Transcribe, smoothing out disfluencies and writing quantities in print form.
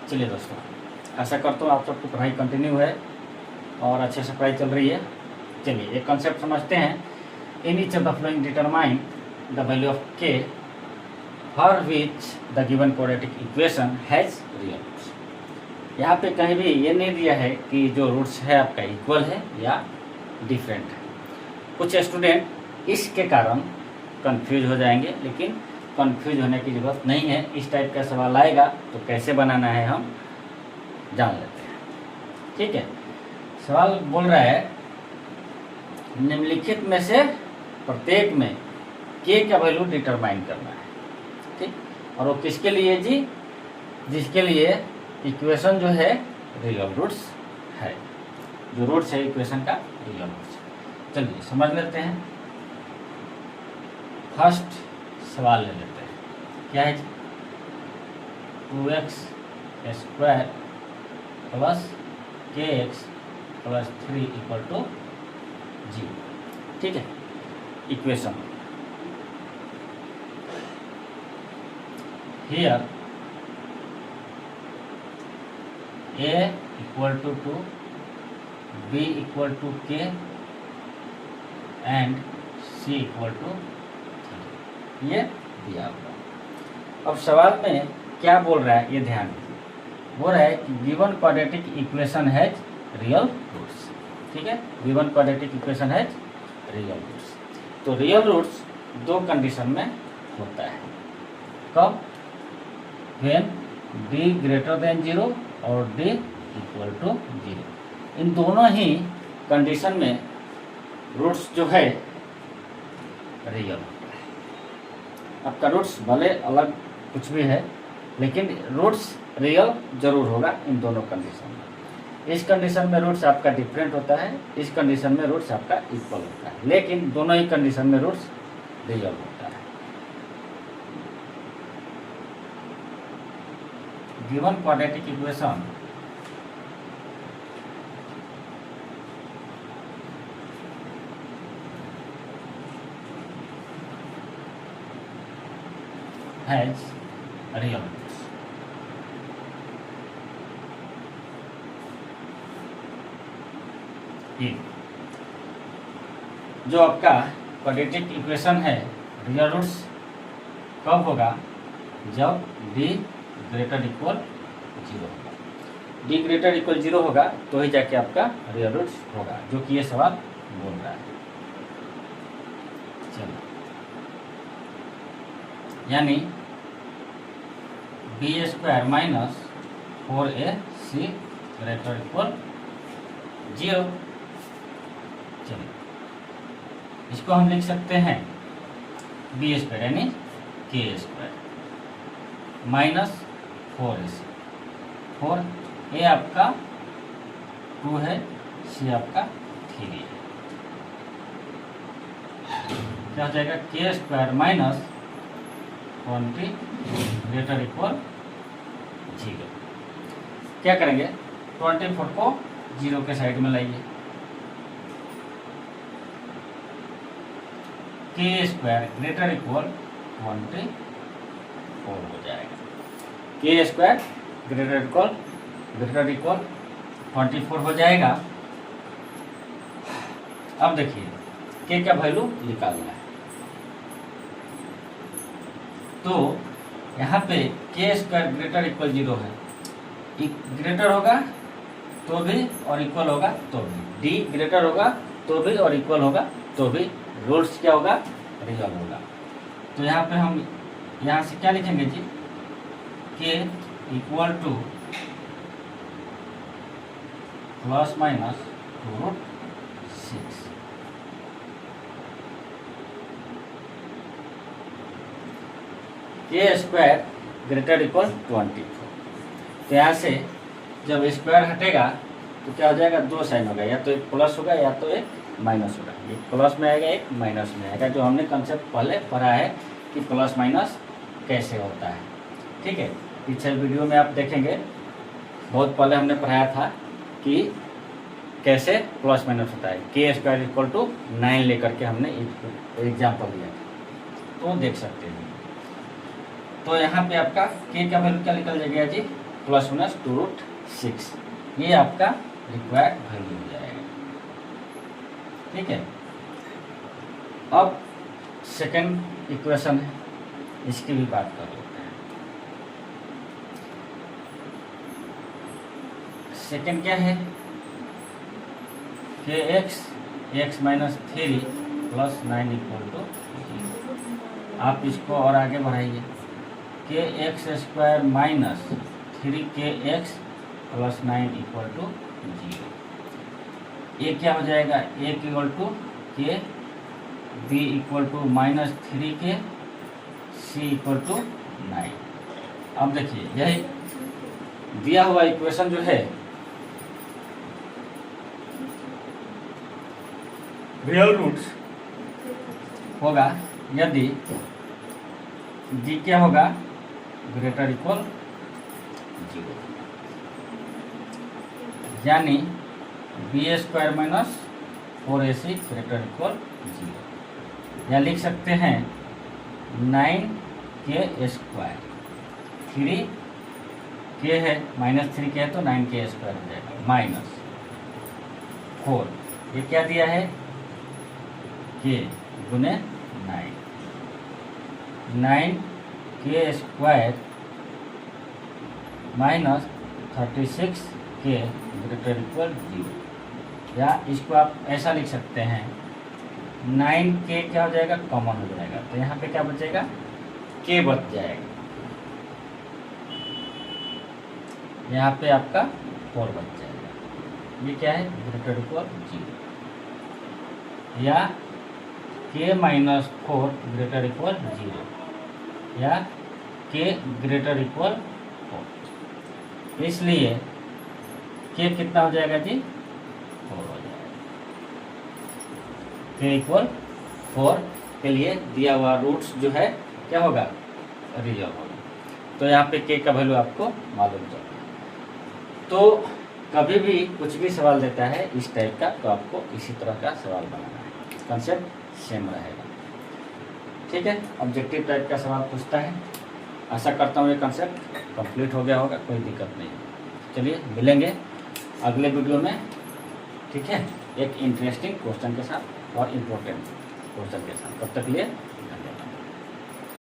चलिए दोस्तों, आशा करता हूँ आप सबकी पढ़ाई कंटिन्यू है और अच्छे से पढ़ाई चल रही है। चलिए एक कॉन्सेप्ट समझते हैं। In each of the following determine the value of k for which the given quadratic equation has real roots. यहाँ पे कहीं भी ये नहीं दिया है कि जो रूट्स है आपका इक्वल है या डिफरेंट है। कुछ स्टूडेंट इसके कारण कंफ्यूज हो जाएंगे, लेकिन कंफ्यूज होने की ज़रूरत नहीं है। इस टाइप का सवाल आएगा तो कैसे बनाना है हम जान लेते हैं। ठीक है, सवाल बोल रहा है निम्नलिखित में से प्रत्येक में k का वैल्यू डिटरमाइन करना है। ठीक, और वो किसके लिए जी? जिसके लिए इक्वेशन जो है रियल रूट्स है, जो रूट्स है इक्वेशन का रियल रूट्स। चलिए समझ लेते हैं। फर्स्ट सवाल ले लेते हैं, क्या है? 2x square plus kx plus 3 equal to 0। ठीक है, equation here a equal to 2, b equal to k and c equal to 3, ये दिया हुआ। अब सवाल में क्या बोल रहा है ये ध्यान दीजिए। बोल रहा है कि given quadratic equation has real roots. ठीक है, given quadratic equation has real roots. तो रियल रूट्स दो कंडीशन में होता है। कब? व्हेन d ग्रेटर देन 0 और d इक्वल टू 0। इन दोनों ही कंडीशन में रूट्स जो है रियल होता है। आपका रूट्स भले अलग कुछ भी है, लेकिन रूट्स रियल जरूर होगा इन दोनों कंडीशन में। इस कंडीशन में रूट्स आपका डिफरेंट होता है, इस कंडीशन में रूट्स आपका इक्वल होता है, लेकिन दोनों ही कंडीशन में रूट्स रियल होता है। Given quadratic equation has real roots. ये जो आपका क्वाड्रेटिक इक्वेशन है रियल रूट्स कब होगा? जब d ग्रेटर इक्वल 0 होगा। d ग्रेटर इक्वल 0 होगा तो ही जाके आपका रियल रूट्स होगा, जो कि ये सवाल बोल रहा है। चलो, यानी b square minus 4ac greater equal 0। चलिए इसको हम लिख सकते हैं b स्क्वायर यानी k square minus 4ac। 4a आपका 2 है, c आपका 3 है। क्या हो जाएगा? k square minus 20 greater equal 0। क्या करेंगे? 24 को 0 के साइड में लाइए। k स्क्वायर ग्रेटर इक्वल 24 हो जाएगा। k स्क्वायर ग्रेटर इक्वल 24 हो जाएगा। अब देखिए k का वैल्यू निकालना है, तो यहाँ पे k स्क्वायर ग्रेटर इक्वल 0 है। ग्रेटर होगा तो भी और इक्वल होगा तो भी, d ग्रेटर होगा तो भी और इक्वल होगा तो भी, रूट्स क्या होगा? रियल होगा। तो यहाँ पे हम यहाँ से क्या लिखेंगे जी? k equal two plus minus √6। k square greater equal 24। तो यहाँ से जब स्क्वायर हटेगा तो क्या हो जाएगा? दो साइन होगा, या तो एक प्लस होगा या तो एक माइनस होगा। एक प्लस में आएगा, एक माइनस में आएगा, जो हमने कंसेप्ट पहले पढ़ा है कि प्लस माइनस कैसे होता है। ठीक है, पिछले वीडियो में आप देखेंगे, बहुत पहले हमने पढ़ाया था कि कैसे प्लस माइनस होता है। k स्क्वायर इक्वल टू 9 लेकर के हमने एग्जाम्पल दिया था, तो देख सकते हैं। तो यहाँ पे आपका k का वैल्यू क्या निकल जाएगा जी? प्लस माइनस 2√6, ये आपका रिक्वायर्ड वैल्यू हो जाएगा। ठीक है, अब सेकंड इक्वेशन है, इसकी भी बात कर लेते हैं। सेकंड क्या है, k x minus 3 plus 9 equal to 0। आप इसको और आगे बढ़ाइए, k x square minus 3kx plus 9 equal to 0। ये क्या हो जाएगा, a equal to k, b equal to minus 3k, c equal to 9। अब देखिए यही दिया हुआ इक्वेशन जो है रियल रूट्स होगा यदि डी क्या होगा, ग्रेटर इक्वल 0, यानी b square minus 4ac greater equal 0, या लिख सकते हैं 9k स्क्वायर, 3k है माइनस 3k है तो 9k स्क्वायर हो जाएगा माइनस 4, ये क्या दिया है, k गुने 9k square minus 36k greater equal 0, या इसको आप ऐसा लिख सकते हैं 9k क्या हो जाएगा, कॉमन हो जाएगा, तो यहाँ पे क्या बचेगा, k बच जाएगा, यहाँ पे आपका 4 बच जाएगा। ये क्या है, ग्रेटर इक्वल 0, या k माइनस 4 ग्रेटर इक्वल 0, या k ग्रेटर इक्वल 4। इसलिए k कितना हो जाएगा जी, 4 हो जाएगा। k इक्वल 4 के लिए दिया हुआ रूट्स जो है क्या होगा, रियल होगा। तो यहाँ पे k का वैल्यू आपको मालूम चल गया। तो कभी भी कुछ भी सवाल देता है इस टाइप का, तो आपको इसी तरह का सवाल बनाना है, कंसेप्ट सेम रहेगा। ठीक है, ऑब्जेक्टिव टाइप का सवाल पूछता है। आशा करता हूँ ये कंसेप्ट कंप्लीट हो गया होगा, कोई दिक्कत नहीं। चलिए मिलेंगे अगले वीडियो में, ठीक है, एक इंटरेस्टिंग क्वेश्चन के साथ और इम्पोर्टेंट क्वेश्चन के साथ। तब तक लिए